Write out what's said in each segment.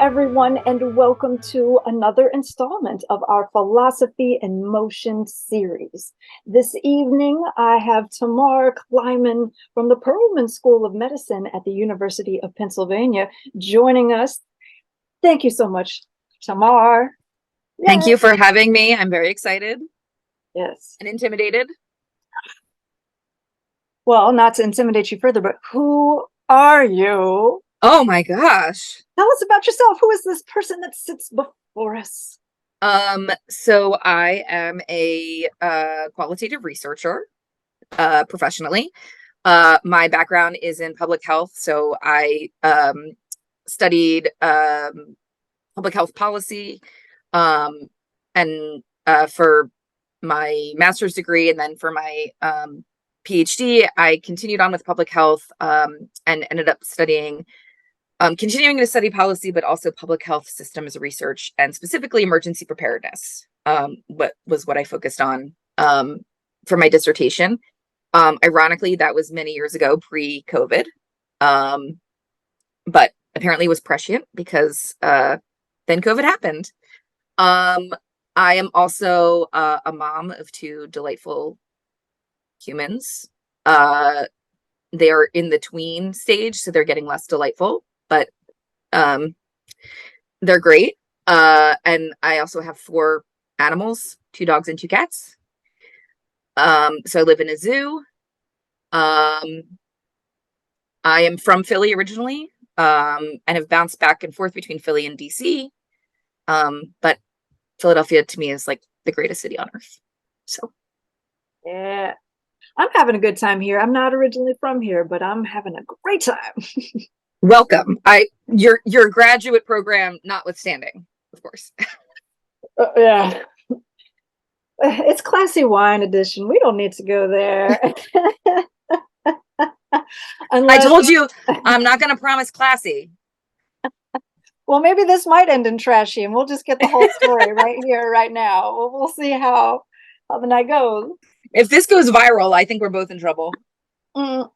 everyone, and welcome to another installment of our Philosophy in Motion series. This evening, I have Tamar Klaiman from the Perelman School of Medicine at the University of Pennsylvania joining us. Thank you so much, Tamar. Thank Yes. you for having me. I'm very excited Yes. and intimidated. Well, not to intimidate you further, but who are you? Oh my gosh. Tell us about yourself. Who is this person that sits before us? So I am a qualitative researcher professionally. My background is in public health, so I studied public health policy and for my master's degree, and then for my PhD, I continued on with public health and ended up continuing to study policy, but also public health systems research and specifically emergency preparedness. What I focused on for my dissertation. Ironically, that was many years ago, pre-COVID, but apparently it was prescient because then COVID happened. I am also a mom of two delightful humans. They are in the tween stage, so they're getting less delightful, but they're great. And I also have 4 animals, 2 dogs and 2 cats. So I live in a zoo. I am from Philly originally, and have bounced back and forth between Philly and DC. But Philadelphia to me is like the greatest city on earth. So Yeah. I'm having a good time here. I'm not originally from here, but I'm having a great time. welcome. Your graduate program notwithstanding, of course. Yeah. It's classy wine edition. We don't need to go there. I told you I'm not going to promise classy. Well, maybe this might end in trashy, and we'll just get the whole story right here, right now. We'll see how the night goes. If this goes viral, I think we're both in trouble. Mm.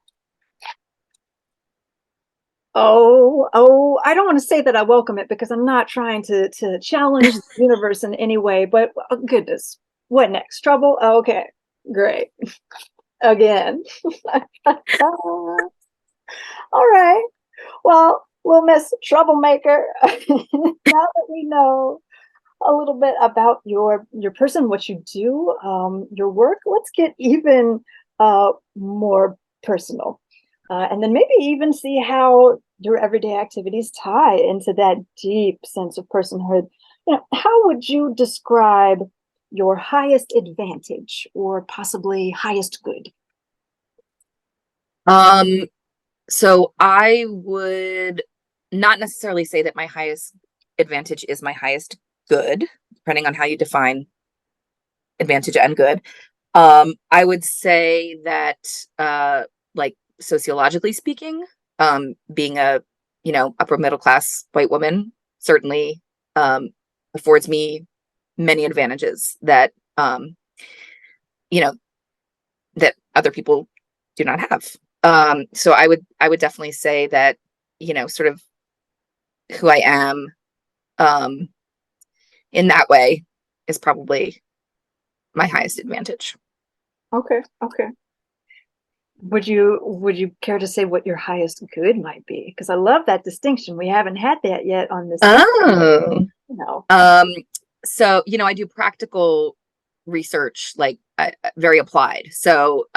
I don't want to say that I welcome it because I'm not trying to challenge the universe in any way, but oh, goodness, what next? Trouble? Okay, great. Again. All right. Well, Miss Troublemaker, now that we know a little bit about your person, what you do, your work, let's get even more personal. And then maybe even see how your everyday activities tie into that deep sense of personhood. How would you describe your highest advantage or possibly highest good? So I would not necessarily say that my highest advantage is my highest good, depending on how you define advantage and good. I would say that, like sociologically speaking, being a, upper middle class white woman certainly affords me many advantages that, you know, that other people do not have. So I would definitely say that, sort of who I am, in that way is probably my highest advantage. Okay. Would you care to say what your highest good might be? Because I love that distinction. We haven't had that yet on this. Oh, No. So, I do practical research, like very applied. So,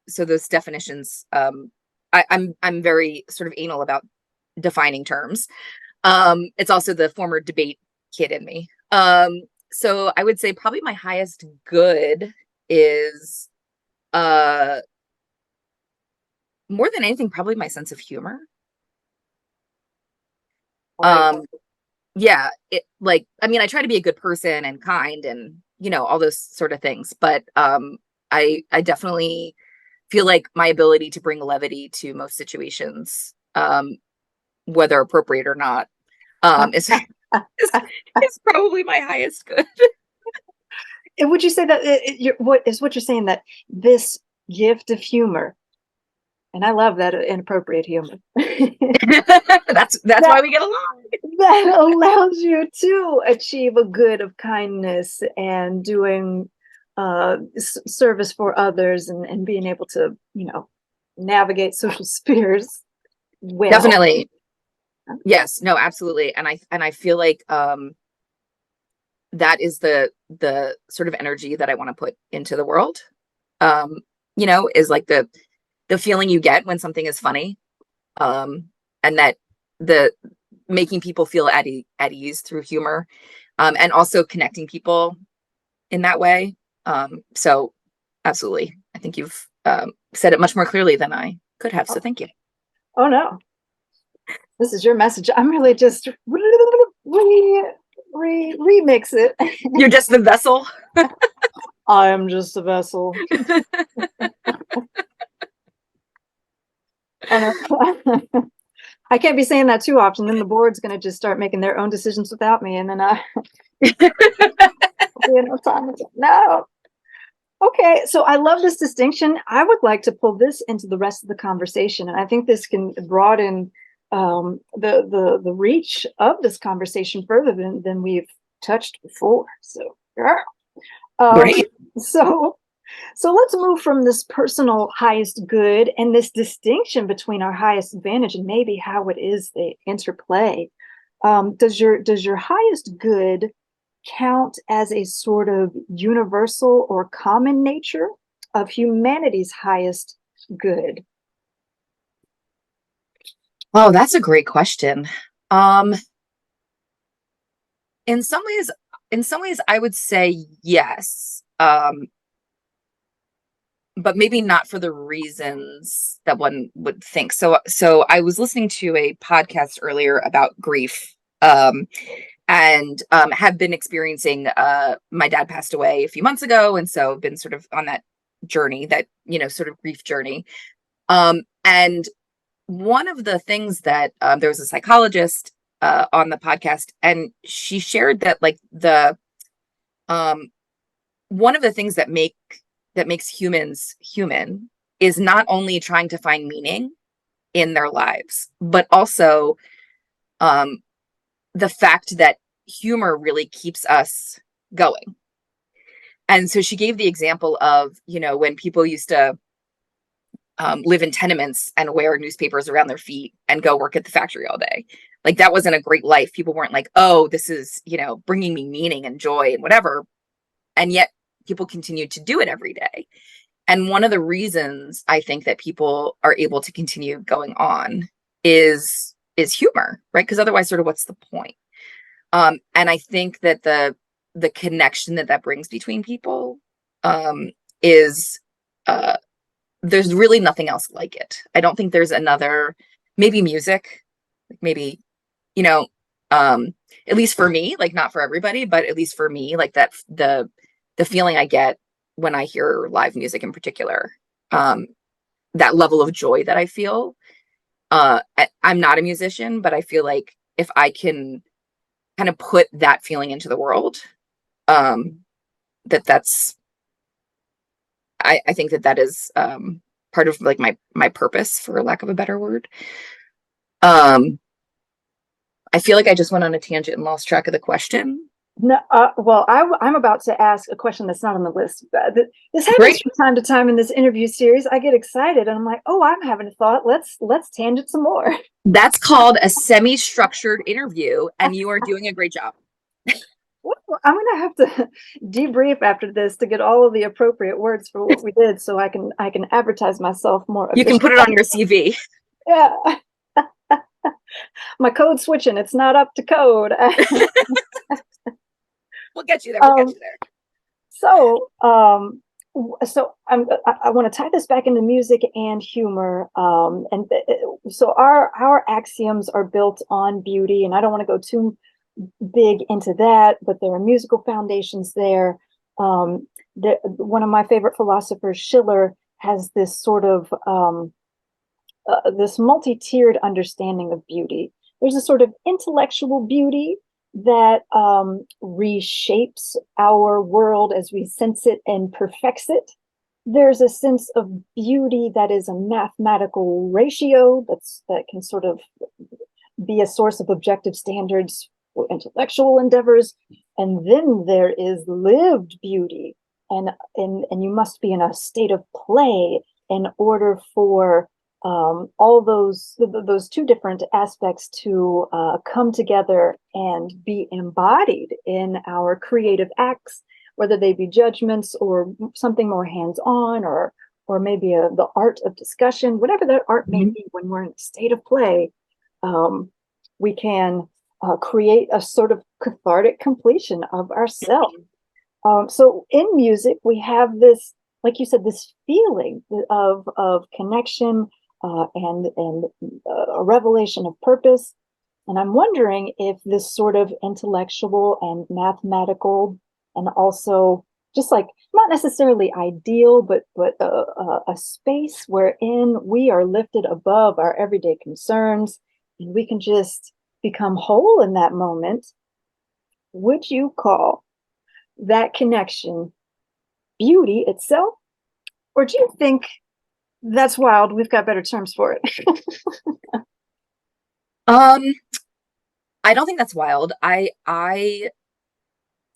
so those definitions, I'm very sort of anal about defining terms. It's also the former debate kid in me. So I would say probably my highest good is, more than anything, probably my sense of humor. Yeah, I try to be a good person and kind and, all those sort of things. But I definitely feel like my ability to bring levity to most situations, whether appropriate or not, is probably my highest good. And would you say that what you're saying, that this gift of humor And I love that inappropriate humor. That's that why we get along. that allows you to achieve a good of kindness and doing service for others, and being able to, navigate social spheres well. Definitely. Yes, no, absolutely. And I feel like that is the sort of energy that I want to put into the world. Um, is like the feeling you get when something is funny. And that the making people feel at ease through humor, and also connecting people in that way. So absolutely. I think you've said it much more clearly than I could have. So thank you. Oh no, this is your message. I'm really just remix it. You're just the vessel. I am just a vessel. I can't be saying that too often. Then the board's going to just start making their own decisions without me, and then no. Okay, so I love this distinction. I would like to pull this into the rest of the conversation, and I think this can broaden the reach of this conversation further than we've touched before. So, yeah. Great. So let's move from this personal highest good and this distinction between our highest advantage and maybe how it is they interplay. Does your highest good count as a sort of universal or common nature of humanity's highest good? Oh, that's a great question. Um, in some ways, I would say yes. But maybe not for the reasons that one would think. So I was listening to a podcast earlier about grief, and have been experiencing, my dad passed away a few months ago, and so been sort of on that journey, that sort of grief journey. And one of the things that, there was a psychologist on the podcast, and she shared that, like, the one of the things that makes humans human is not only trying to find meaning in their lives, but also the fact that humor really keeps us going. And so she gave the example of, when people used to live in tenements and wear newspapers around their feet and go work at the factory all day. Like, that wasn't a great life. People weren't like, oh, this is, bringing me meaning and joy and whatever. And yet people continue to do it every day. And one of the reasons I think that people are able to continue going on is humor, right? Because otherwise, sort of, what's the point? And I think that the connection that brings between people, is, there's really nothing else like it. I don't think there's another. Maybe music, like, maybe, at least for me, like, not for everybody, but at least for me, like, that the feeling I get when I hear live music in particular, that level of joy that I feel. I'm not a musician, but I feel like if I can kind of put that feeling into the world, that's I think that is, part of, like, my purpose, for lack of a better word. I feel like I just went on a tangent and lost track of the question. No, well, I'm about to ask a question that's not on the list. This happens Great. from time to time in this interview series. I get excited and I'm like, oh, I'm having a thought. Let's tangent some more. That's called a semi-structured interview, and you are doing a great job. Well, I'm gonna have to debrief after this to get all of the appropriate words for what we did, so I can advertise myself more You can put it efficiently. on your CV. Yeah. My code switching, it's not up to code. We'll get you there. We'll get you there. So, I want to tie this back into music and humor. So our axioms are built on beauty, and I don't want to go too big into that, but there are musical foundations there. One of my favorite philosophers, Schiller, has this sort of this multi-tiered understanding of beauty. There's a sort of intellectual beauty that reshapes our world as we sense it and perfects it. there's a sense of beauty that is a mathematical ratio that can sort of be a source of objective standards for intellectual endeavors. And then there is lived beauty, and you must be in a state of play in order for all those two different aspects to come together and be embodied in our creative acts, whether they be judgments or something more hands-on, or maybe the art of discussion, whatever that art may Mhm. be. When we're in a state of play, um, we can create a sort of cathartic completion of ourselves. So in music, we have this, like you said, this feeling of connection, and a revelation of purpose. And I'm wondering if this sort of intellectual and mathematical, and also just like not necessarily ideal, but a space wherein we are lifted above our everyday concerns, and we can just become whole in that moment. Would you call that connection beauty itself? Or do you think that's wild? We've got better terms for it. Um, I don't think that's wild. I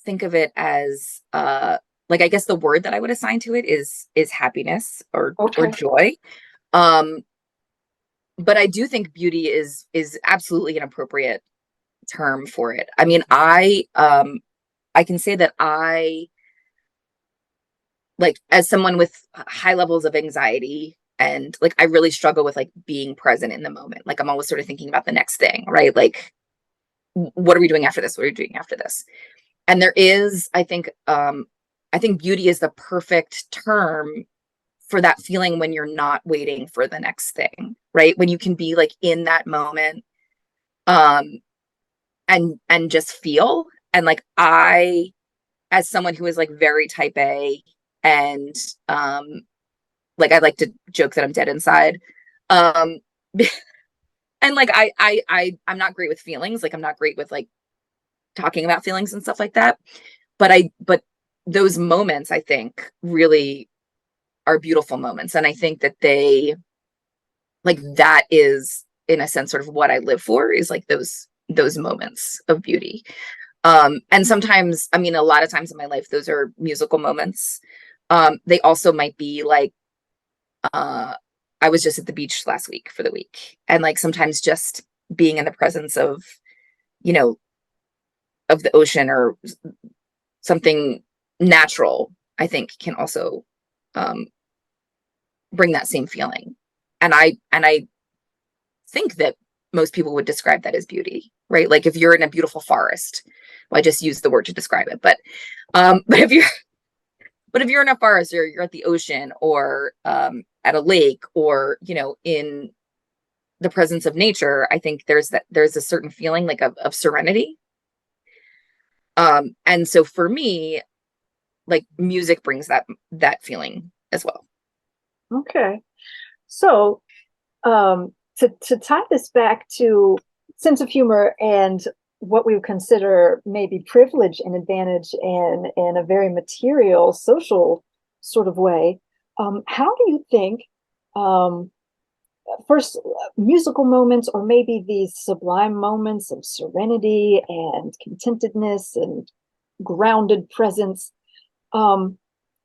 think of it as like I guess the word that I would assign to it is happiness or Okay. joy. Um, but I do think beauty is absolutely an appropriate term for it. I mean, I can say that I like as someone with high levels of anxiety and like I really struggle with like being present in the moment. Like I'm always sort of thinking about the next thing, right? Like what are we doing after this? What are we doing after this? And there is, I think beauty is the perfect term for that feeling when you're not waiting for the next thing, right? When you can be like in that moment, um, and just feel. And like I, as someone who is like very type A, and um, like I like to joke that I'm dead inside. Um, and like I'm not great with feelings. Like I'm not great with like talking about feelings and stuff like that. But those moments I think really are beautiful moments, and I think that they like that is in a sense sort of what I live for is like those moments of beauty. And sometimes, I mean, a lot of times in my life those are musical moments. They also might be like uh I was just at the beach last week for the week, and like sometimes just being in the presence of, you know, of the ocean or something natural, I think can also um bring that same feeling. And I think that most people would describe that as beauty, right? Like if you're in a beautiful forest, well, I just used the word to describe it, but if you're in a forest or you're at the ocean or at a lake or you know in the presence of nature, I think there's a certain feeling like of serenity. And so for me, like music brings that feeling as well. Okay. So to tie this back to sense of humor and what we would consider maybe privilege and advantage in a very material social sort of way, how do you think um, first musical moments, or maybe these sublime moments of serenity and contentedness and grounded presence, um,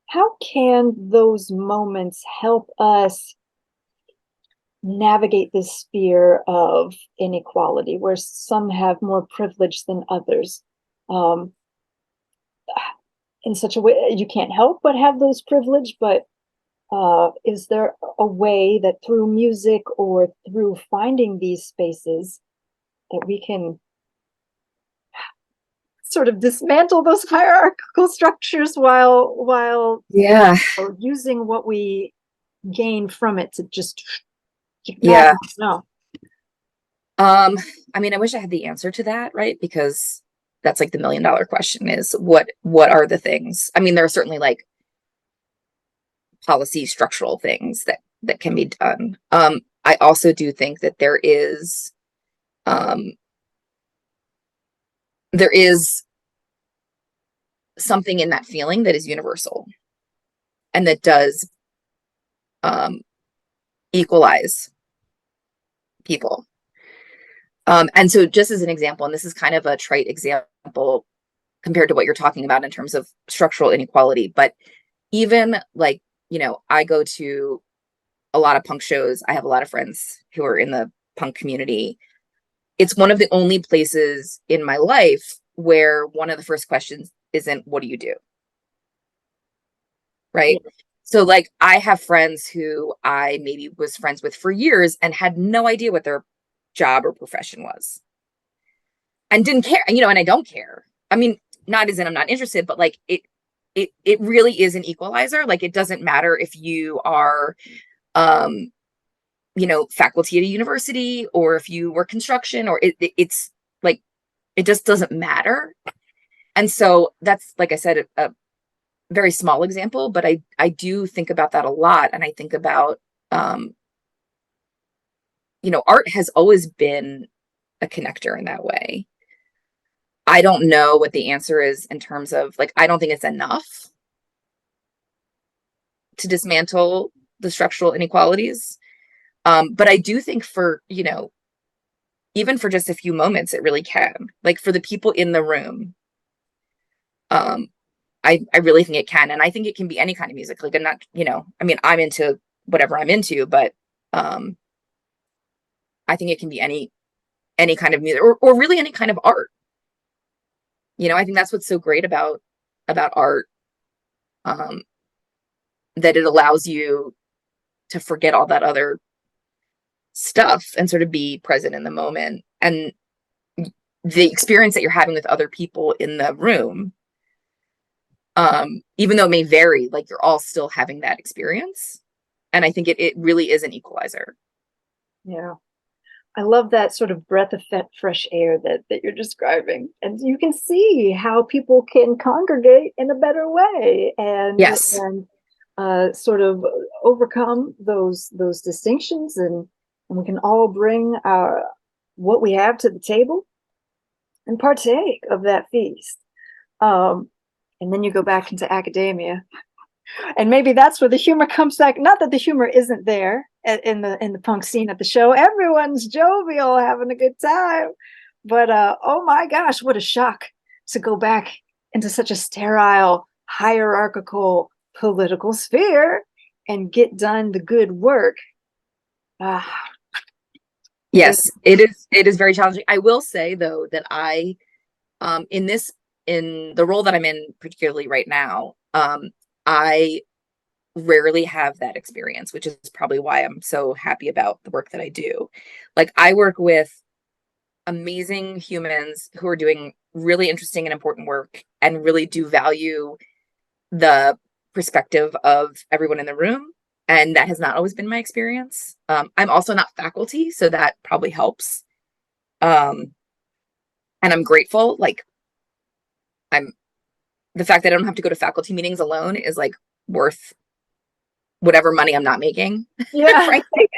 how can those moments help us navigate this sphere of inequality where some have more privilege than others, um, in such a way you can't help but have those privilege? But is there a way that through music or through finding these spaces that we can sort of dismantle those hierarchical structures while Yeah. using what we gain from it to just keep going? Yeah. No. Um, I mean, I wish I had the answer to that, right? Because that's like the $1 million question is what are the things? I mean, there are certainly like policy structural things that can be done. I also do think that um there is something in that feeling that is universal. and that does um, equalize people. And so just as an example, and this is kind of a trite example compared to what you're talking about in terms of structural inequality, but even like, I go to a lot of punk shows. I have a lot of friends who are in the punk community. It's one of the only places in my life where one of the first questions isn't, what do you do? Right. Yeah. So like I have friends who I maybe was friends with for years and had no idea what their job or profession was and didn't care, and I don't care. I mean, not as in I'm not interested, but like it really is an equalizer. Like it doesn't matter if you are um faculty at a university or if you work construction or it's like it just doesn't matter. And so that's, like I said, a very small example, but I do think about that a lot. And I think about art has always been a connector in that way. I don't know what the answer is in terms of like, I don't think it's enough to dismantle the structural inequalities. But I do think for, even for just a few moments, it really can. Like for the people in the room, um, I really think it can. And I think it can be any kind of music. Like I'm not, I mean, I'm into whatever I'm into, but um, I think it can be any kind of music or really any kind of art. I think that's what's so great about art, um, that it allows you to forget all that other stuff and sort of be present in the moment. And the experience that you're having with other people in the room, even though it may vary, like you're all still having that experience. And I think it really is an equalizer. Yeah. I love that sort of breath of fresh air that you're describing. And you can see how people can congregate in a better way Yes. and sort of overcome those distinctions and we can all bring what we have to the table and partake of that feast. Um, and then you go back into academia. And maybe that's where the humor comes back. Not that the humor isn't there in the punk scene at the show. Everyone's jovial, having a good time. But oh my gosh, what a shock to go back into such a sterile, hierarchical political sphere and get done the good work. Ah, it, Yes, it is very challenging. I will say though that in the role that I'm in particularly right now, I rarely have that experience, which is probably why I'm so happy about the work that I do. Like I work with amazing humans who are doing really interesting and important work and really do value the perspective of everyone in the room. And that has not always been my experience. I'm also not faculty, so that probably helps. Um, and I'm grateful. Like I'm the fact that I don't have to go to faculty meetings alone is like worth whatever money I'm not making, yeah. frankly.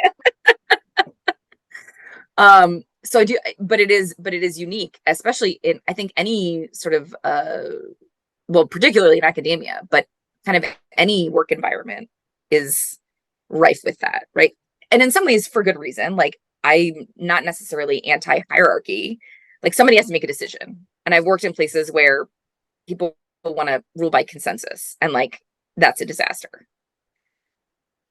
So I do, but it is unique, especially in, I think, any sort of well, particularly in academia, but kind of any work environment is rife with that, right? And in some ways for good reason. Like I'm not necessarily anti-hierarchy. Like somebody has to make a decision. And I've worked in places where people want to rule by consensus, and like that's a disaster.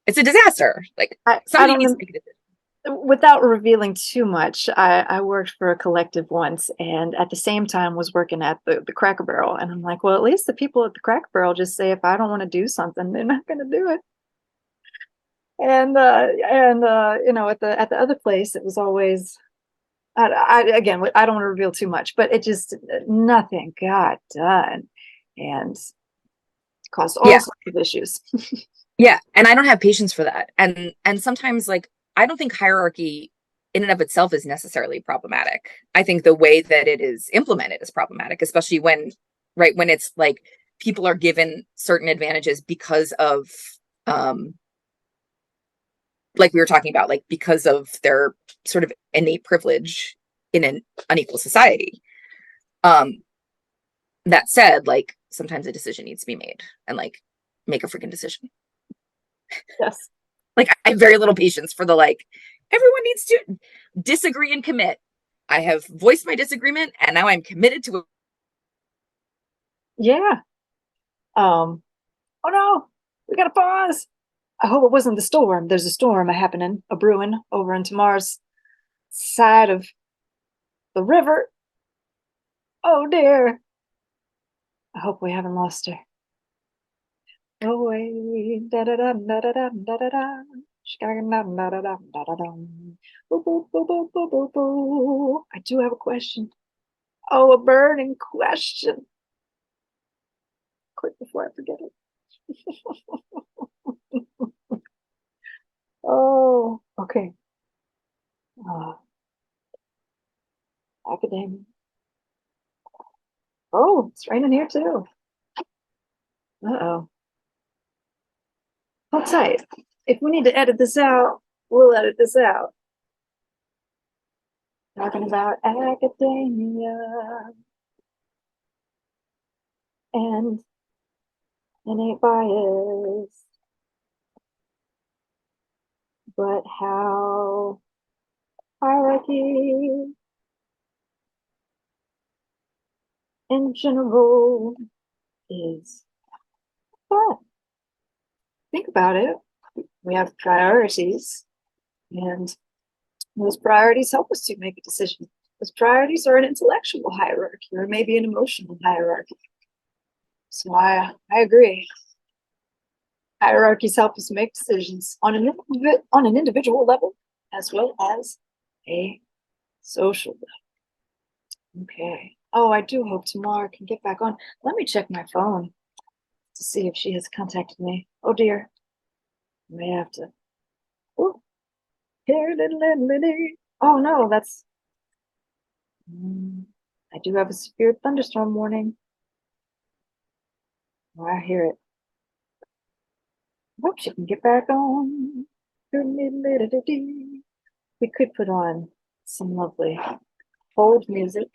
It's a disaster. Like I somebody don't needs know. to make a decision. Without revealing too much, I worked for a collective once and at the same time was working at the Cracker Barrel. And I'm like, well, at least the people at the Cracker Barrel just say if I don't want to do something, they're not going to do it. At the other place, it was always again, I don't want to reveal too much, but it just nothing got done and caused all Yeah. sorts of issues. Yeah. And I don't have patience for that. And sometimes like I don't think hierarchy in and of itself is necessarily problematic. I think the way that it is implemented is problematic, especially when, right, when it's like people are given certain advantages because of um like we were talking about, like because of their sort of innate privilege in an unequal society. Um, that said, like sometimes a decision needs to be made and like make a freaking decision. Yes. Like I have very little patience for the like, everyone needs to disagree and commit. I have voiced my disagreement and now I'm committed to it. Yeah. Oh no, we gotta pause. I hope it wasn't the storm. There's a storm happening, a brewing over in Tamar's side of the river. Oh dear. I hope we haven't lost her. Away. Da da da da da da da da da. I do have a question. Oh, a burning question. Quick before I forget it. Oh, okay. Uh, academia. Oh, it's raining here too. Uh-oh. Hold tight. If we need to edit this out, we'll edit this out. Talking about academia and innate bias, but how hierarchy in general is fun. Think about it. We have priorities, and those priorities help us to make a decision. Those priorities are an intellectual hierarchy or maybe an emotional hierarchy. So I agree. Hierarchies help us make decisions on an individual level as well as a social level. Okay. Oh, I do hope Tamar can get back on. Let me check my phone to see if she has contacted me. Oh dear. I may have to. Oh, here, little lady. Oh no, that's. I do have a severe thunderstorm warning. Oh, I hear it. Hope she can get back on. We could put on some lovely hold music.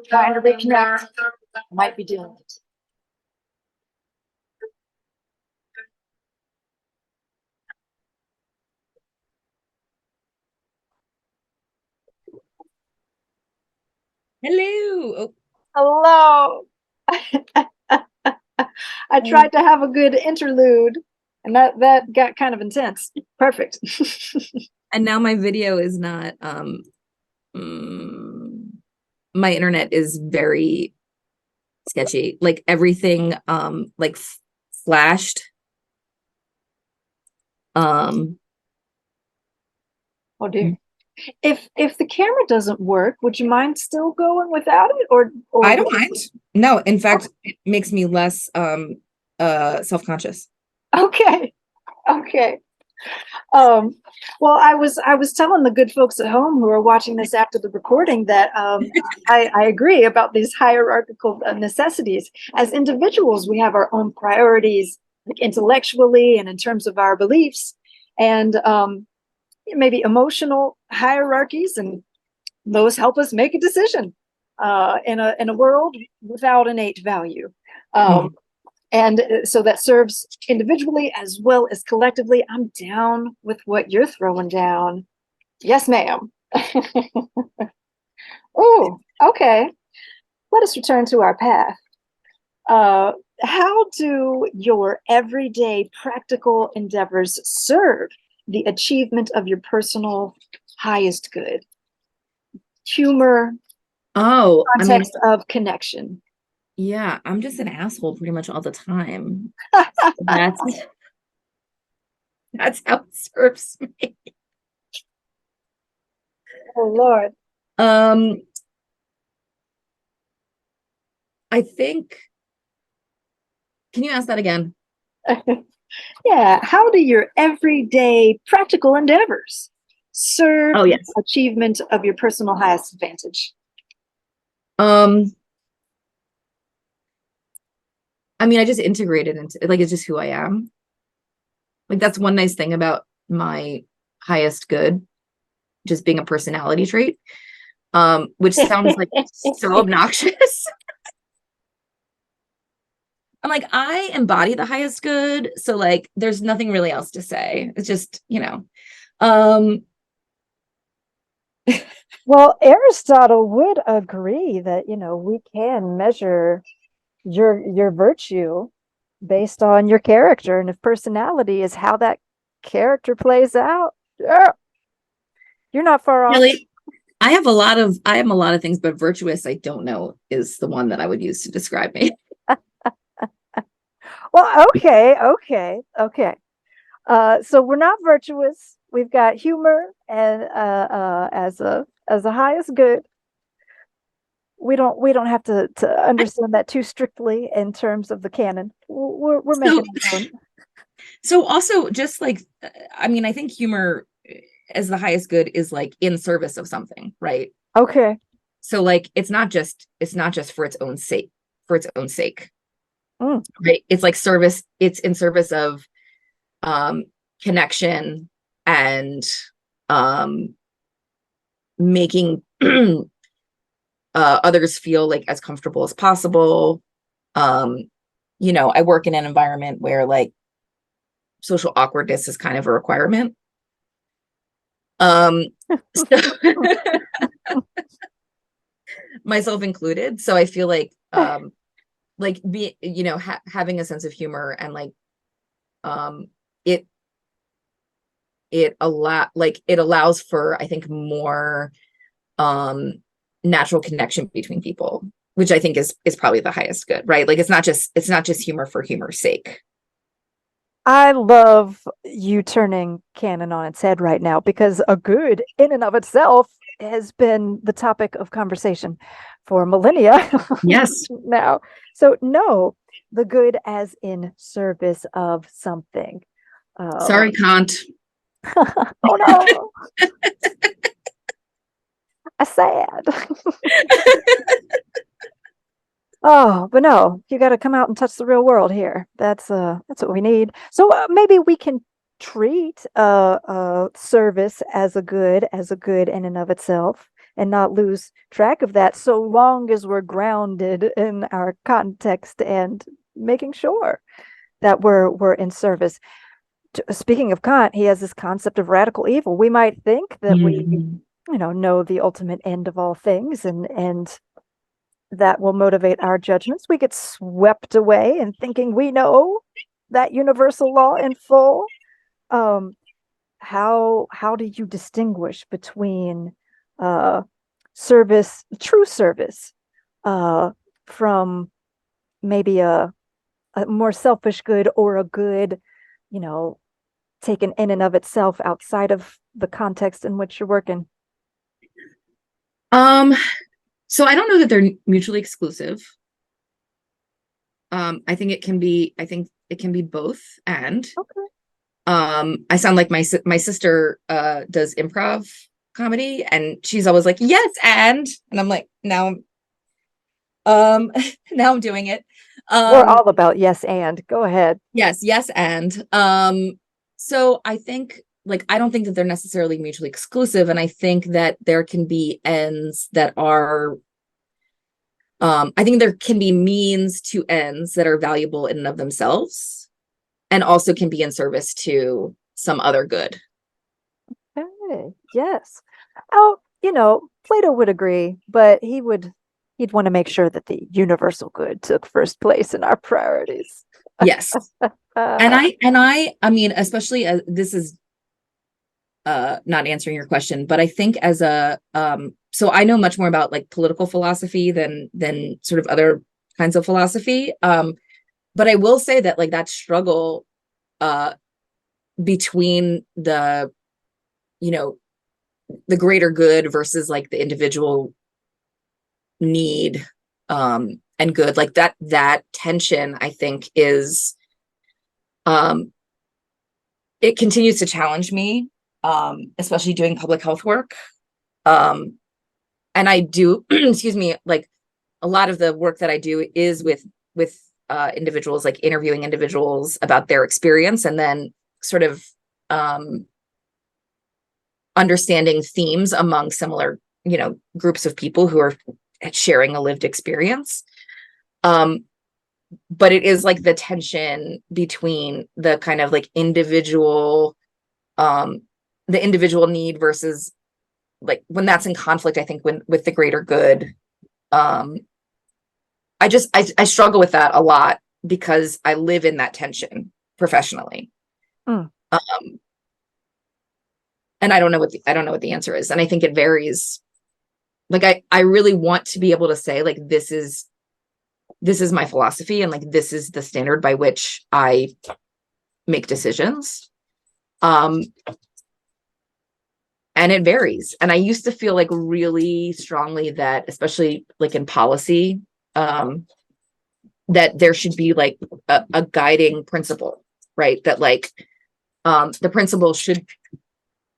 Trying to reconnect. Might be doing it. Hello. Hello. I Oh. tried to have a good interlude, and that got kind of intense. Perfect. And now my video is not my internet is very sketchy. Like everything like flashed. Oh dear. If the camera doesn't work, would you mind still going without it, or I don't mind. No, in fact, it makes me less self-conscious. Okay, okay. Um, well, I was telling the good folks at home who are watching this after the recording that I agree about these hierarchical necessities. As individuals, we have our own priorities, like intellectually and in terms of our beliefs, and maybe emotional hierarchies, and those help us make a decision in a world without innate value. Um, and so that serves individually as well as collectively. I'm down with what you're throwing down. Yes, ma'am. Oh, okay. Let us return to our path. Uh, how do your everyday practical endeavors serve the achievement of your personal highest good? Humor, Oh, I mean, context of connection. yeah, I'm just an asshole pretty much all the time. That's that's how it serves me. Oh Lord. Um, I think, can you ask that again? Yeah. How do your everyday practical endeavors serve Oh, the yes. achievement of your personal highest advantage? Um, I mean, I just integrated into like it's just who I am. Like that's one nice thing about my highest good, just being a personality trait. Which sounds like so obnoxious. I'm like, I embody the highest good, so like there's nothing really else to say. It's just, Um Well, Aristotle would agree that, we can measure your virtue based on your character. And if personality is how that character plays out, yeah, you're not far off. really I am a lot of things, but virtuous, I don't know, is the one that I would use to describe me. Well, okay. So we're not virtuous. We've got humor and as a highest good. We don't have to understand that too strictly in terms of the canon. We're So making it known. so also just like I mean, I think humor as the highest good is like in service of something, right? Okay. So like it's not just for its own sake, Mm. right? It's like service, it's in service of um connection and um making others feel like as comfortable as possible. um I work in an environment where like social awkwardness is kind of a requirement. um so myself included, so I feel like be having a sense of humor and like um it it allows for, I think, more um natural connection between people, which I think is probably the highest good, right? Like it's not just humor for humor's sake. I love you turning canon on its head right now because a good in and of itself has been the topic of conversation for millennia Yes. now. So no, the good as in service of something. Um, Sorry, Kant. oh no, I sad. Oh, but no, you got to come out and touch the real world here. That's what we need. So maybe we can treat service as a good in and of itself, and not lose track of that, so long as we're grounded in our context and making sure that we're in service. Speaking of Kant, he has this concept of radical evil. We might think that we, Mhm. know the ultimate end of all things, and that will motivate our judgments. We get swept away in thinking we know that universal law in full. Um, how do you distinguish between uh, true service, uh, from maybe a more selfish good, or a good, you know, taken in and of itself outside of the context in which you're working? um so I don't know that they're mutually exclusive. I think it can be both. And Okay. I sound like my sister does improv comedy, and she's always like, yes, and I'm like, um now I'm doing it. We're um all about yes and. Go ahead. yes, and so I think, like, I don't think that they're necessarily mutually exclusive, and I think that there can be ends that are I think there can be means to ends that are valuable in and of themselves, and also can be in service to some other good. Okay. Yes. Oh, Plato would agree, but he'd want to make sure that the universal good took first place in our priorities. Yes. And Uh, I mean, especially as this is not answering your question, but I think as a so I know much more about like political philosophy than sort of other kinds of philosophy. But I will say that like that struggle uh between the, you know, the greater good versus like the individual need and good, like that tension, I think, is it continues to challenge me, especially doing public health work. And I do excuse me, like a lot of the work that I do is with individuals, like interviewing individuals about their experience, and then sort of understanding themes among similar, groups of people who are sharing a lived experience. But it is like the tension between the kind of like the individual need versus, like, when that's in conflict, I think when with the greater good. I struggle with that a lot because I live in that tension professionally. Mm. And I don't know what the answer is. And I think it varies. Like I really want to be able to say, like, this is my philosophy, and like this is the standard by which I make decisions. And it varies. And I used to feel like really strongly that, especially like in policy, that there should be like a guiding principle, right? That like the principle should,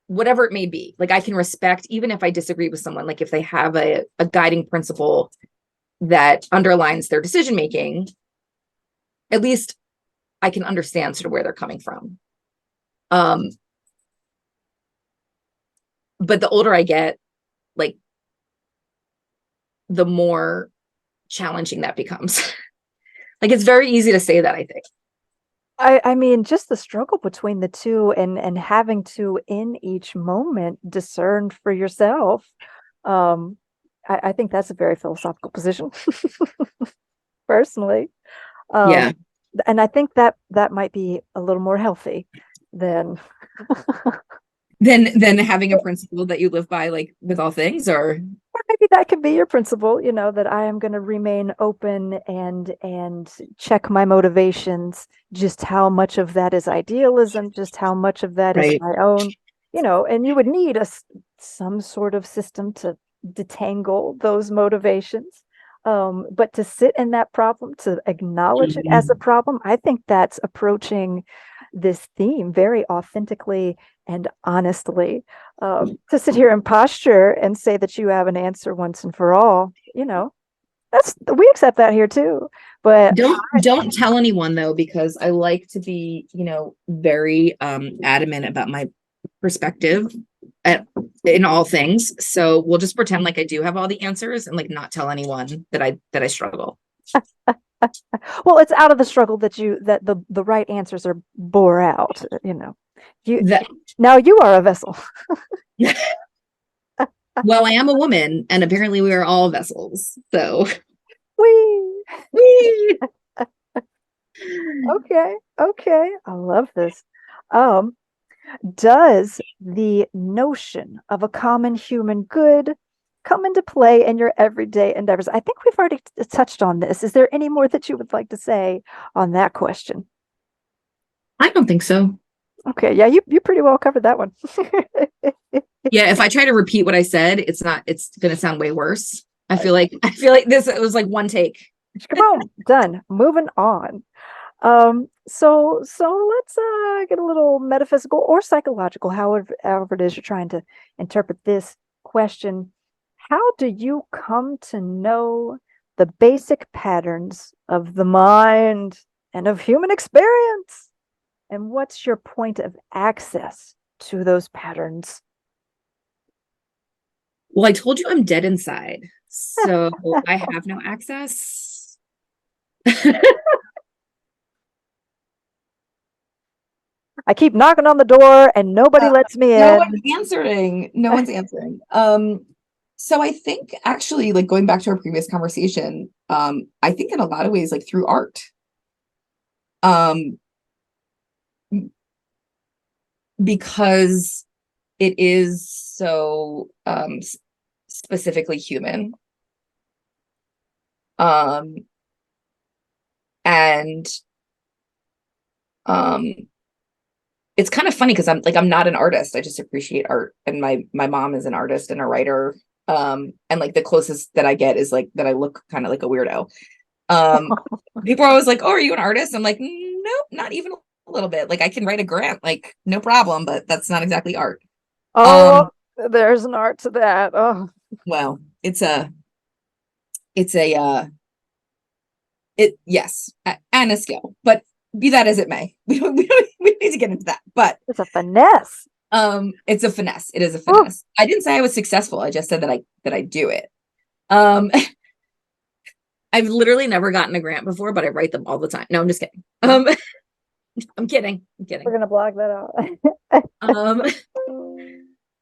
whatever it may be, like I can respect, even if I disagree with someone, like if they have a guiding principle that underlines their decision making, at least I can understand sort of where they're coming from. But the older I get, like, the more challenging that becomes. Like, it's very easy to say that, I think. I mean, just the struggle between the two, and having to, in each moment, discern for yourself. I think that's a very philosophical position, personally. Um, Yeah. and I think that might be a little more healthy than Then having a principle that you live by, like with all things, or maybe that could be your principle, that I am going to remain open and check my motivations, just how much of that is idealism, just how much of that is right. my own, and you would need some sort of system to detangle those motivations. But to sit in that problem, to acknowledge it as a Mhm. problem, I think that's approaching this theme very authentically and honestly. To sit here and posture and say that you have an answer once and for all, we accept that here too. But Don't tell anyone though, because I like to be, very adamant about my perspective at, in all things. So we'll just pretend like I do have all the answers and like not tell anyone that I struggle. well, it's out of the struggle that the right answers are bore out. You That now you are a vessel. well, I am a woman, and apparently we are all vessels. So Whee! whee! Okay, okay, I love this. Um, does the notion of a common human good come into play in your everyday endeavors? I think we've already touched on this. Is there any more that you would like to say on that question? I don't think so. Okay, yeah, you pretty well covered that one. Yeah, if I try to repeat what I said, it's gonna sound way worse. I feel like this, it was like one take. Come on, done. Moving on. So let's get a little metaphysical or psychological, however it is you're trying to interpret this question. How do you come to know the basic patterns of the mind and of human experience? And what's your point of access to those patterns? Well, I told you I'm dead inside, so I have no access. I keep knocking on the door and nobody lets me No in. one's answering. No one's answering. So I think, actually, like, going back to our previous conversation, I think in a lot of ways, like, through art. Um, because it is so specifically human. Um, and um it's kind of funny because I'm not an artist. I just appreciate art, and my mom is an artist and a writer. And like the closest that I get is like that I look kind of like a weirdo. Um, People are always like, "Oh, are you an artist?" I'm like, "Nope, not even a little bit. Like I can write a grant, like no problem, but that's not exactly art." Oh, Um, there's an art to that. Oh, well, it's a it yes, and a skill, but be that as it may, we need to get into that. But it's a finesse. it's a finesse. It is a Oh, finesse. I didn't say I was successful. I just said that I do it. Um, I've literally never gotten a grant before, but I write them all the time. No, I'm just kidding. I'm kidding. I'm we're kidding. gonna block that out. Um,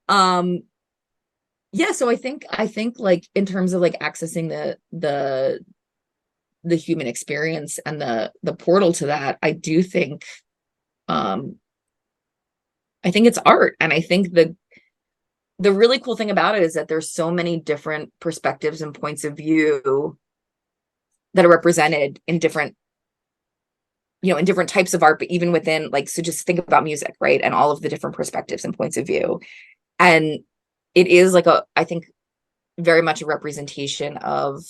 um, yeah. So I think like in terms of like accessing the human experience and the portal to that, um, I think it's art, and I think the really cool thing about it is that there's so many different perspectives and points of view that are represented in different in different types of art, but even within like, so just think about music, right? And all of the different perspectives and points of view. And it is like I think very much a representation of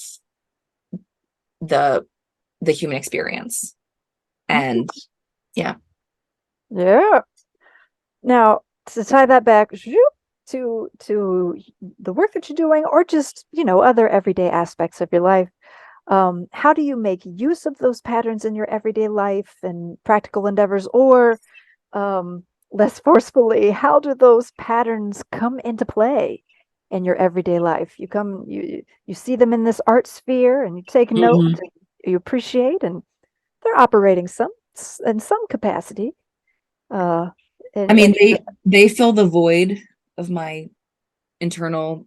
the the human experience. And yeah. Yeah. Now, to tie that back to the work that you're doing, or just, other everyday aspects of your life, how do you make use of those patterns in your everyday life and practical endeavors, or less forcefully, how do those patterns come into play in your everyday life? You see them in this art sphere, and you take note, Mhm. and you appreciate, and they're operating in some capacity. Uh, I and mean, they fill the void of my internal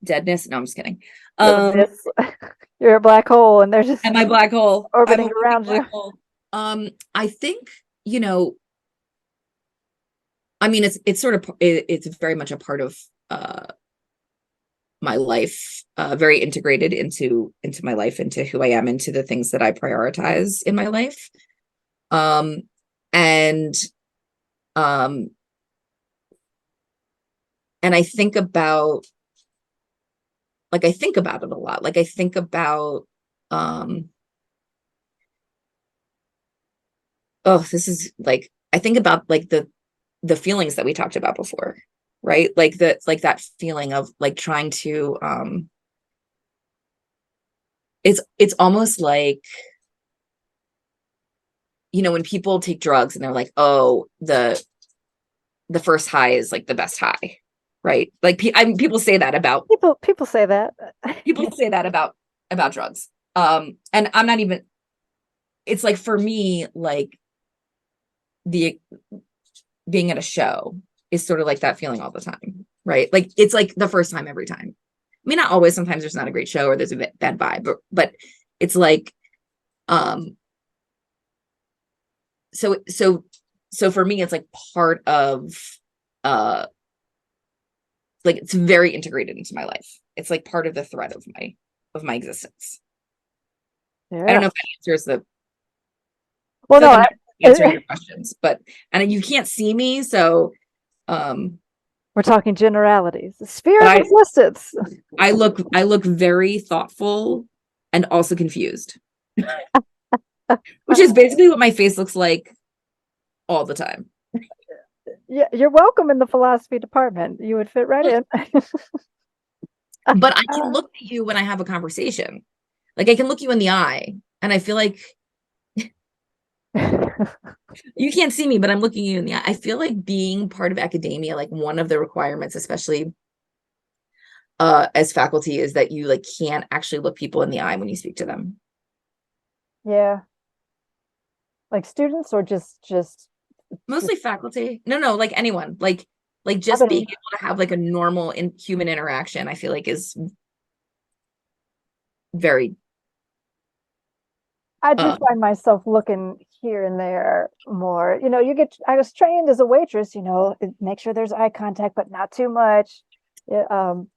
deadness. No, I'm just kidding. the Um, abyss. You're a black hole, and they're just and my black hole. I'm a orbiting walking around you. black hole. I think, I mean, it's sort of it's very much a part of my life, very integrated into my life, into who I am, into the things that I prioritize in my life. Um, and um, and I think about it a lot. Like I think about um oh, this is like I think about like the feelings that we talked about before, right? Like that feeling of like trying to it's almost like, when people take drugs and they're like, oh, the first high is like the best high, right? Like people say that about People say that. people say that about drugs. And I'm not even, it's like for me, like the being at a show is sort of like that feeling all the time, right? Like it's like the first time every time. I mean, not always. Sometimes there's not a great show or there's a bad vibe, but it's like, um, so for me, it's like part of, uh, like it's very integrated into my life. It's like part of the thread of my existence. I don't Yeah. know if that answers the. I Well, feel like no, I'm not answering your questions, but and you can't see me, so um, we're talking generalities. The sphere but of existence. I look very thoughtful and also confused, which is basically what my face looks like all the time. Yeah, you're welcome in the philosophy department. You would fit right in. But I can look at you when I have a conversation. Like I can look you in the eye, and I feel like you can't see me, but I'm looking you in the eye. I feel like being part of academia, like one of the requirements, especially as faculty, is that you like can't actually look people in the eye when you speak to them. Yeah, like students, or just Mostly faculty. No, like anyone. Like I've just being been able to have like a normal human interaction, I feel like is very I do uh find myself looking here and there more. I was trained as a waitress, make sure there's eye contact, but not too much. Yeah, so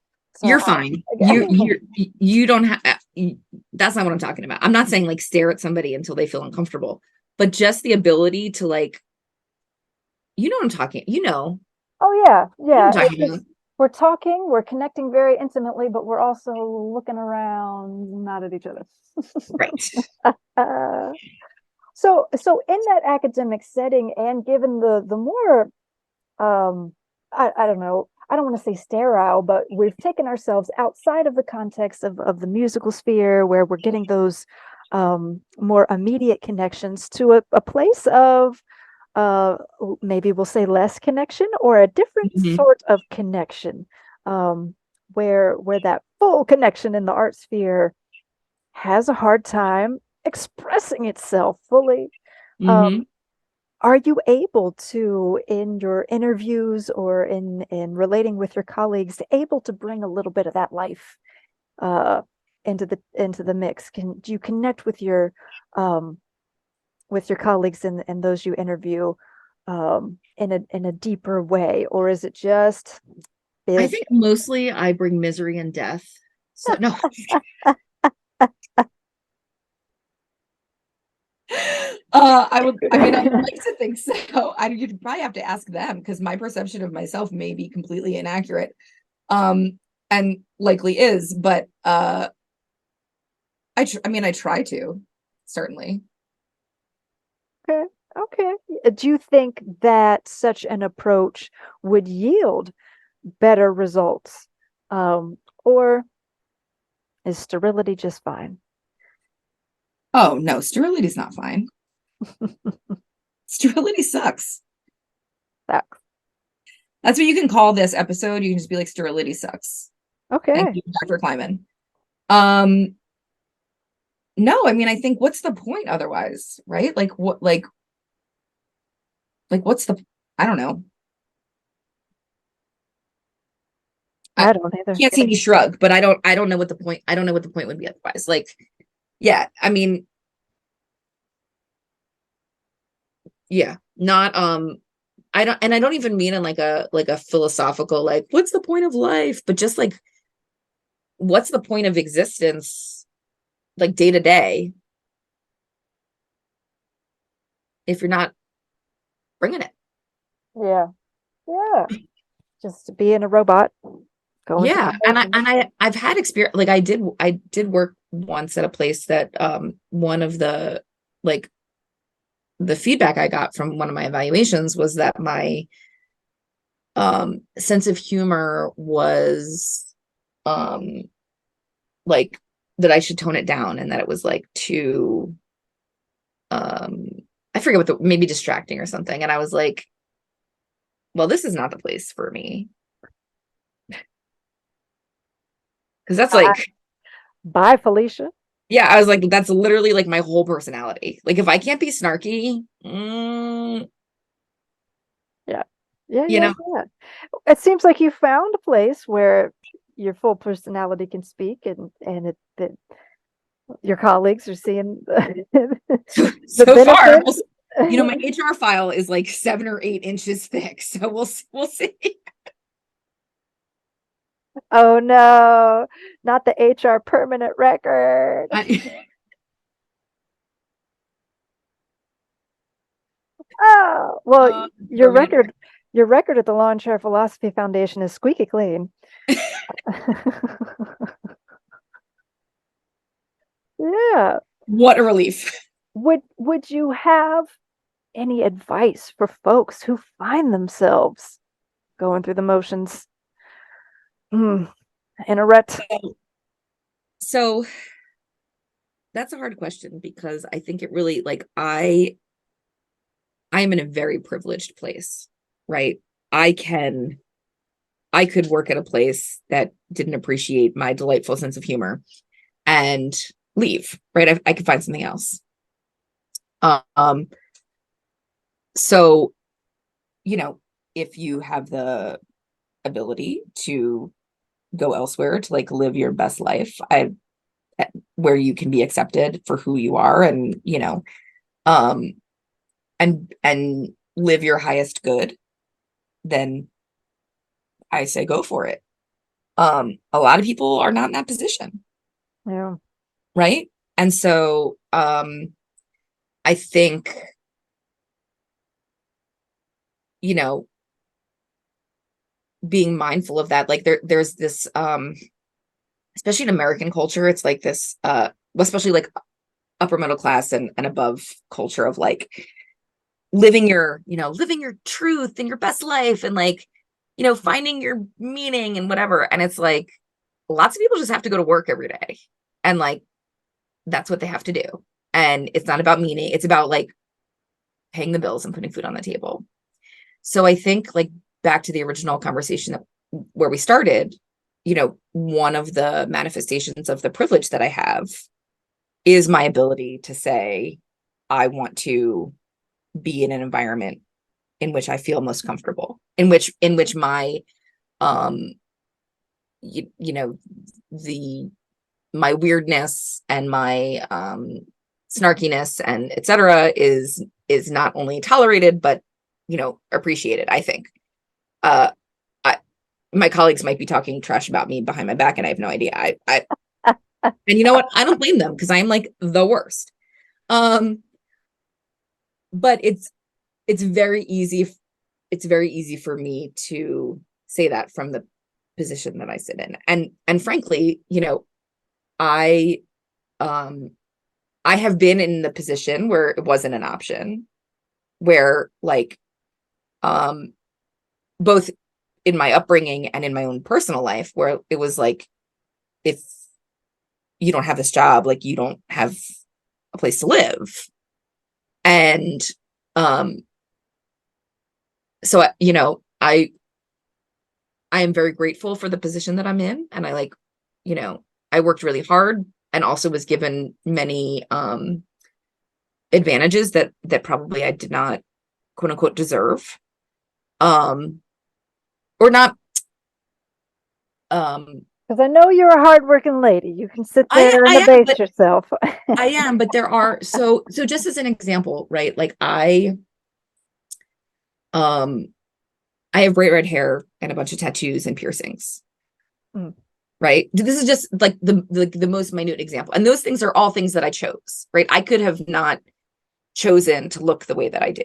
you're fine. You don't have that's not what I'm talking about. I'm not saying like stare at somebody until they feel uncomfortable, but just the ability to like, You know what I'm talking, Oh yeah, you know yeah. what I'm It's talking just about. we're talking, we're connecting very intimately, but we're also looking around, not at each other. Right. Uh, so in that academic setting, and given the more I don't know, I don't want to say sterile, but we've taken ourselves outside of the context of the musical sphere where we're getting those more immediate connections to a place of uh maybe we'll say less connection or a different Mhm. sort of connection, where that full connection in the art sphere has a hard time expressing itself fully. um, Mhm. are you able to, in your interviews or in relating with your colleagues, able to bring a little bit of that life uh, into the mix? Do you connect um, with your colleagues and those you interview in a deeper way, or is it just I business? think mostly I bring misery and death. So no. I mean, I would like to think so. You'd probably have to ask them because my perception of myself may be completely inaccurate. Um, and likely is, but I mean, I try to, certainly. Okay, okay. Do you think that such an approach would yield better results, or is sterility just fine? Oh no, sterility is not fine. Sterility sucks. That That's what you can call this episode. You can just be like, sterility sucks. Thank okay. you, Dr. Klaiman. Um, no, I mean, I think what's the point otherwise, right? Like what's the, I don't know. I I don't either. can't see me shrug, but I don't know what the point, I don't know what the point would be otherwise. Like, yeah, I mean, yeah, not, I don't even mean in like a philosophical, like, what's the point of life? But just like, what's the point of existence, like day to day, if you're not bringing it? Yeah, yeah. Just being a robot, going through Yeah, the and motions. I've had experience, like I did work once at a place that one of like the feedback I got from one of my evaluations was that my sense of humor was um like that I should tone it down and that it was like too um I forget what the, maybe distracting or something, and I was like, well, this is not the place for me, because that's Bye, like, bye, Felicia. yeah, I was like, that's literally like my whole personality. Like if I can't be snarky, Yeah, yeah, you yeah, know. yeah. It seems like you found a place where your full personality can speak, and that your colleagues are seeing So the so far, benefits. my HR file is like 7 or 8 inches thick. So we'll see. Oh no, not the HR permanent record. I, Oh, well, permanent. your record at the Lawn Chair Philosophy Foundation is squeaky clean. Yeah. What a relief. Would you have any advice for folks who find themselves going through the motions, mm, in a rut? So that's a hard question because I think it really, like, I am in a very privileged place, right? I can I could work at a place that didn't appreciate my delightful sense of humor and leave, right? I could find something else. Um, so, you know, if you have the ability to go elsewhere to like live your best life, where you can be accepted for who you are, and um and live your highest good, then I say go for it. A lot of people are not in that position, Yeah. right? And so I think you know, being mindful of that. Like there's this especially in American culture, it's like this especially like upper middle class and above culture of like living your, living your truth and your best life and like, finding your meaning and whatever. And it's like lots of people just have to go to work every day. And like that's what they have to do. And it's not about meaning, it's about like paying the bills and putting food on the table. So I think like back to the original conversation where we started, one of the manifestations of the privilege that I have is my ability to say, I want to be in an environment in which I feel most comfortable, in which my, um, the my weirdness and my snarkiness and etc. is not only tolerated but appreciated. I think. Uh, I, my colleagues might be talking trash about me behind my back, and I have no idea. And you know what? I don't blame them because I'm like the worst. Um, but it's very easy. It's very easy for me to say that from the position that I sit in, and frankly, I um I have been in the position where it wasn't an option, where like um both in my upbringing and in my own personal life, where it was like, if you don't have this job, like you don't have a place to live. And um so I am very grateful for the position that I'm in, and I like, I worked really hard and also was given many advantages that probably I did not quote unquote deserve. Um or not. um Because I know you're a hardworking lady. You can sit I there I and am, abase but yourself. I am, but there are, so just as an example, right? Like um I have bright red hair and a bunch of tattoos and piercings. Mm. Right? This is just like the most minute example. And those things are all things that I chose, right? I could have not chosen to look the way that I do.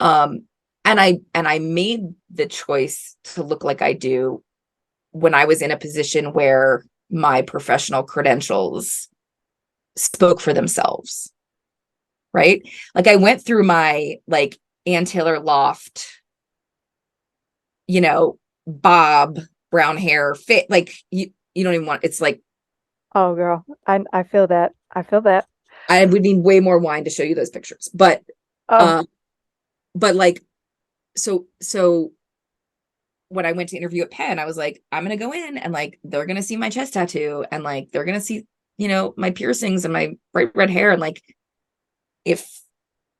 Um and I made the choice to look like I do when I was in a position where my professional credentials spoke for themselves, right? Like I went through my like Ann Taylor Loft, bob, brown hair, fit, like you don't even want, it's like Oh, girl, I feel that. I feel that. I would need way more wine to show you those pictures. But Oh, um like so when I went to interview at Penn, I was like, I'm gonna go in and like they're gonna see my chest tattoo and like they're gonna see, my piercings and my bright red hair, and like if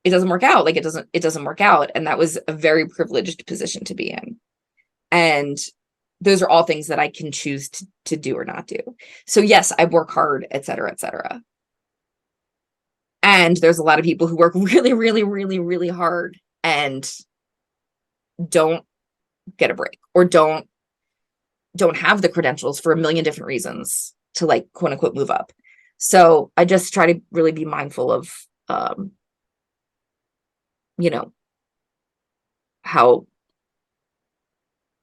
it doesn't work out, like it doesn't work out. And that was a very privileged position to be in. And those are all things that I can choose to do or not do. So yes, I work hard, et cetera, et cetera. And there's a lot of people who work really, really, really, really hard and don't get a break, or don't have the credentials for a million different reasons to like quote unquote move up. So I just try to really be mindful of um, you know, how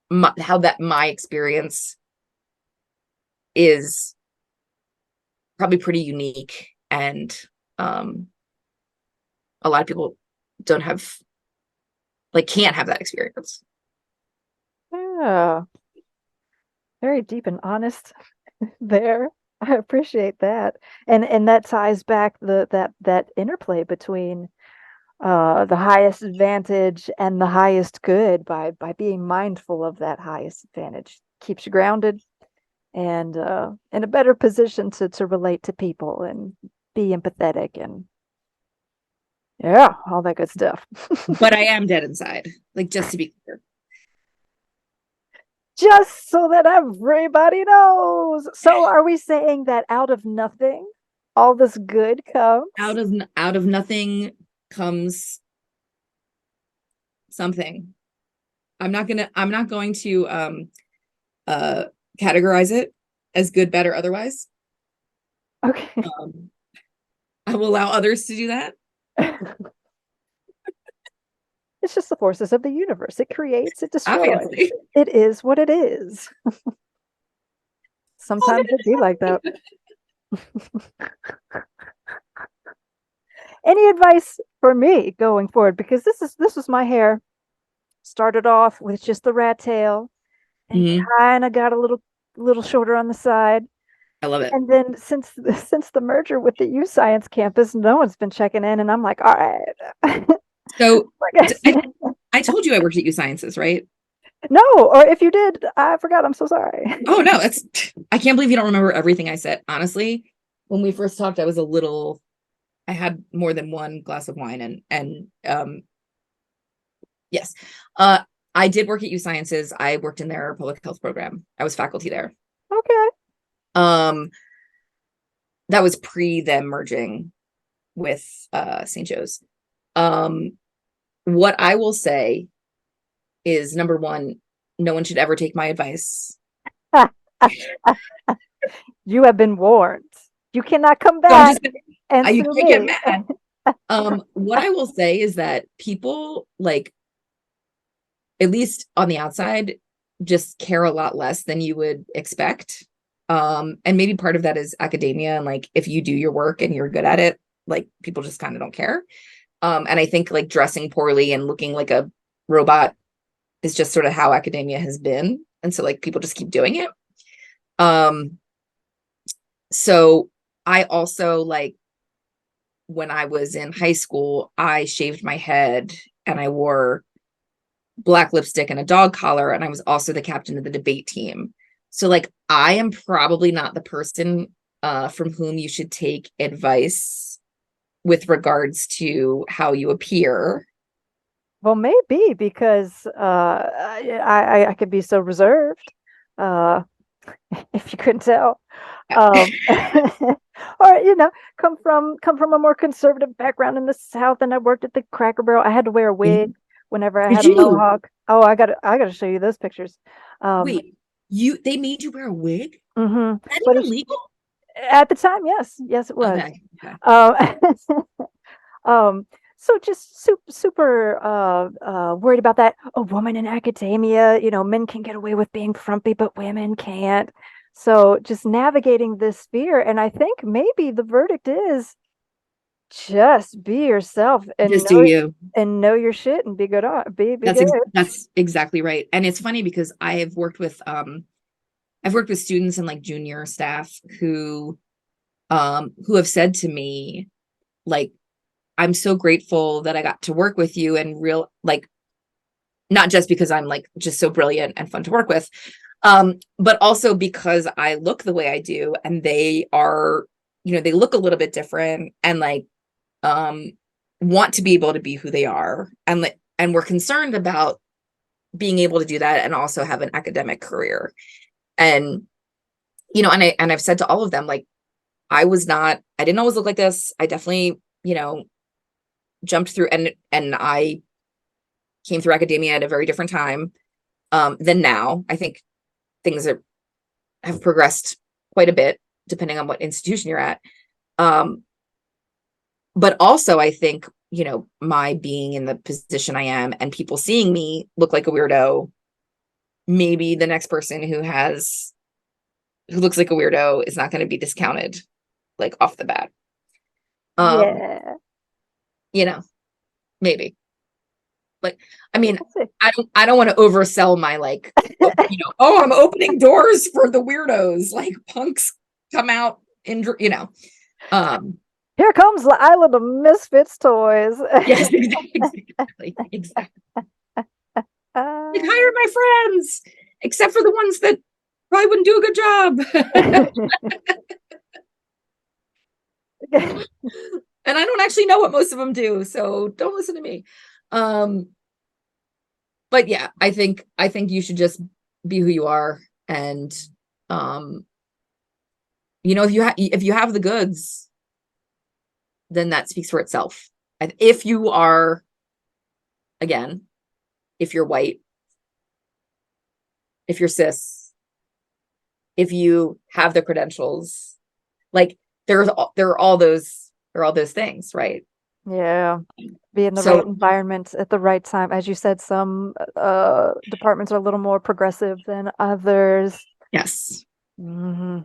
my experience is probably pretty unique, and um a lot of people don't have, like, can't have that experience. yeah. Very deep and honest there. I appreciate that. And that ties back that interplay between the highest advantage and the highest good by being mindful of that highest advantage. Keeps you grounded and in a better position to relate to people and be empathetic and yeah, all that good stuff. But I am dead inside, like, just to be clear. Just so that everybody knows. So are we saying that out of nothing, all this good comes? Out of nothing comes something. I'm not going to uh categorize it as good, bad, or otherwise. Okay. I will allow others to do that. It's just the forces of the universe. It creates, it destroys. Obviously. It is what it is. Sometimes it be like that. Any advice for me going forward? Because this was my hair. Started off with just the rat tail and kind of got a little shorter on the side. I love it. And then since the merger with the U Science campus, no one's been checking in, and I'm like, all right. So I told you I worked at U Sciences, right? No, or if you did, I forgot. I'm so sorry. Oh no, I can't believe you don't remember everything I said. Honestly, when we first talked, I had more than one glass of wine and yes. I did work at U Sciences. I worked in their public health program. I was faculty there. Okay. That was pre them merging with St. Joe's. What I will say is, number one, no one should ever take my advice. You have been warned. You cannot come back and you sue can't me. get mad. What I will say is that people, like, at least on the outside, just care a lot less than you would expect. And maybe part of that is academia, and like, if you do your work and you're good at it, like, people just kind of don't care. And I think like dressing poorly and looking like a robot is just sort of how academia has been. And so like people just keep doing it. So I also, like, when I was in high school, I shaved my head and I wore black lipstick and a dog collar. And I was also the captain of the debate team. So like, I am probably not the person from whom you should take advice with regards to how you appear. Well, maybe because I could be so reserved, if you couldn't tell, or come from a more conservative background in the South, and I worked at the Cracker Barrel. I had to wear a wig whenever I had a mohawk. Oh, I gotta show you those pictures. Wait, they made you wear a wig? Mm-hmm. That even legal? At the time, yes, it was. Okay. So just super worried about that. A woman in academia, men can get away with being frumpy, but women can't. So just navigating this fear, and I think maybe the verdict is just be yourself and just do you and know your shit and be good on be that's good. That's exactly right. And it's funny because I've worked with students and like junior staff who have said to me, like, I'm so grateful that I got to work with you, and like, not just because I'm like just so brilliant and fun to work with, but also because I look the way I do, and they are, they look a little bit different, and like, want to be able to be who they are, and we're concerned about being able to do that and also have an academic career. And and I've said to all of them, like, I didn't always look like this. I definitely, jumped through, and I came through academia at a very different time than now. I think things have progressed quite a bit depending on what institution you're at. But also I think, my being in the position I am and people seeing me look like a weirdo, maybe the next person who looks like a weirdo is not going to be discounted, like, off the bat. Maybe. Like, I mean, I don't want to oversell my, like, I'm opening doors for the weirdos, like punks come out in, Here comes the island of misfits toys. Yes, exactly. Like, hire my friends, except for the ones that probably wouldn't do a good job. And I don't actually know what most of them do, so don't listen to me. But yeah, I think you should just be who you are, and if you have the goods, then that speaks for itself. And if you are, again, if you're white, if you're cis, if you have the credentials, like, there are all those things, right? Yeah. Be in the right So environment at the right time. As you said, some departments are a little more progressive than others. yes. Hmm.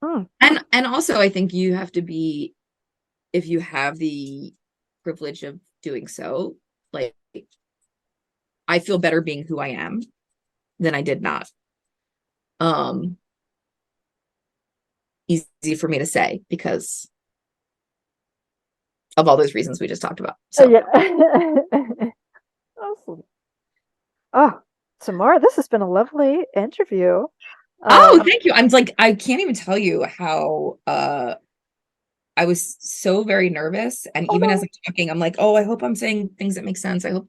Mm. And also I think you have to be, if you have the privilege of doing so, like I feel better being who I am than I did not. Um, Easy for me to say because of all those reasons we just talked about. So, Yeah. Awesome. Oh, Tamar, this has been a lovely interview. oh, Um, thank you. I'm like, I can't even tell you how I was so very nervous. And oh even as no, I'm talking, I'm like, oh, I hope I'm saying things that make sense. I hope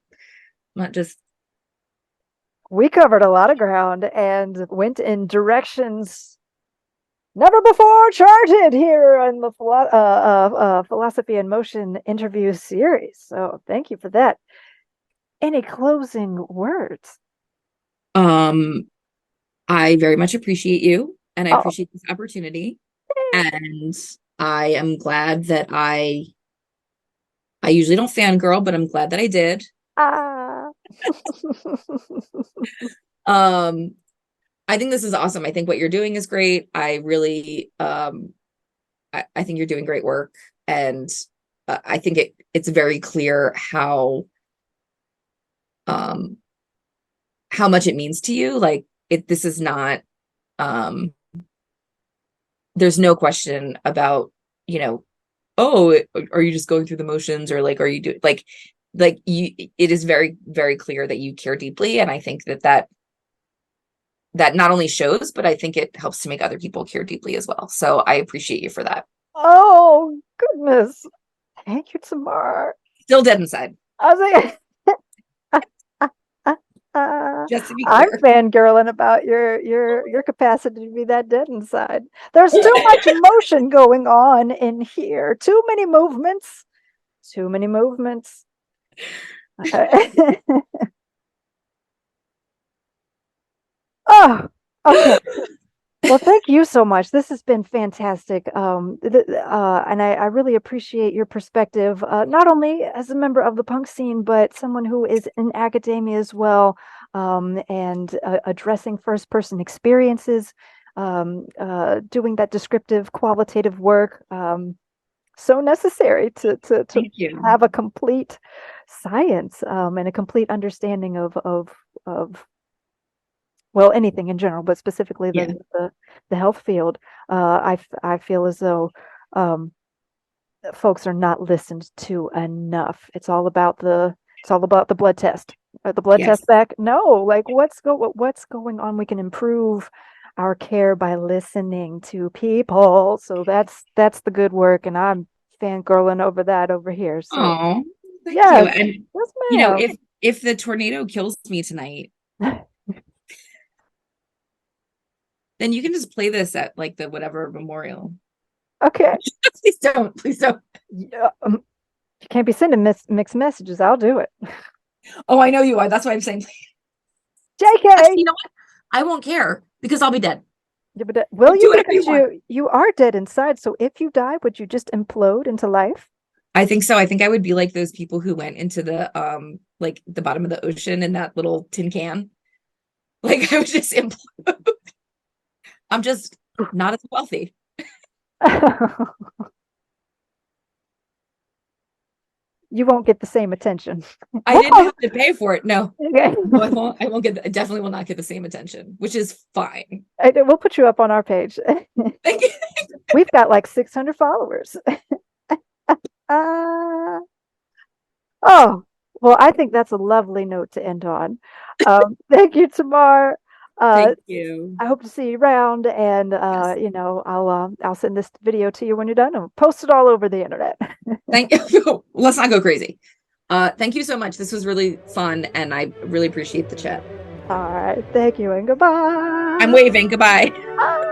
I'm not just we covered a lot of ground and went in directions never before charted here in the Philosophy in Motion interview series. So thank you for that. Any closing words? um I very much appreciate you and I Oh, appreciate this opportunity. And I am glad that I usually don't fangirl, but I'm glad that I did. ah. Um, I think this is awesome. I think what you're doing is great. I really I think you're doing great work. And I think it's very clear um how much it means to you. Like this is not um there's no question about, you know, oh, are you just going through the motions, or like are you doing like you, it is very, very clear that you care deeply. And I think that not only shows, but I think it helps to make other people care deeply as well. So I appreciate you for that. Oh, goodness. Thank you, Tamar. Still dead inside, I was like, just to be I'm clear. fangirling about your capacity to be that dead inside. There's too much emotion going on in here. Too many movements. Too many movements. Oh, okay. Well, thank you so much. This has been fantastic. And I really appreciate your perspective, not only as a member of the punk scene, but someone who is in academia as well, and addressing first person experiences, doing that descriptive, qualitative work. So necessary to Thank you. have a complete science, and a complete understanding of well, anything in general, but specifically Yeah. the health field. I feel as though um, folks are not listened to enough. It's all about the blood test. Are the blood Yes. test back? No, like what's going on? We can improve our care by listening to people. So that's the good work, and I'm fangirling over that over here. So Oh, thank you. yes, And yes, you know, ma'am. if the tornado kills me tonight, then you can just play this at like the whatever memorial. Okay. Please don't. Please don't. Yeah, you can't be sending mixed messages. I'll do it. Oh, I know you are. That's why I'm saying. Actually, JK. you know what? I won't care because I'll be dead. Yeah, but will Do you? whatever you Because want. you are dead inside. So if you die, would you just implode into life? I think so. I think I would be like those people who went into the like the bottom of the ocean in that little tin can. Like I would just implode. I'm just not as wealthy. You won't get the same attention. I We'll didn't call. have to pay for it. No. Okay. No, I won't get I definitely will not get the same attention, which is fine. We'll put you up on our page. Thank you. We've got like 600 followers. Uh, oh, well, I think that's a lovely note to end on. Thank you, Tamar. Uh, Thank you. I hope to see you around, and Yes. I'll send this video to you when you're done, and post it all over the internet. Thank you. Let's not go crazy. Thank you so much. This was really fun and I really appreciate the chat. All right, thank you, and goodbye. I'm waving. Goodbye. Ah.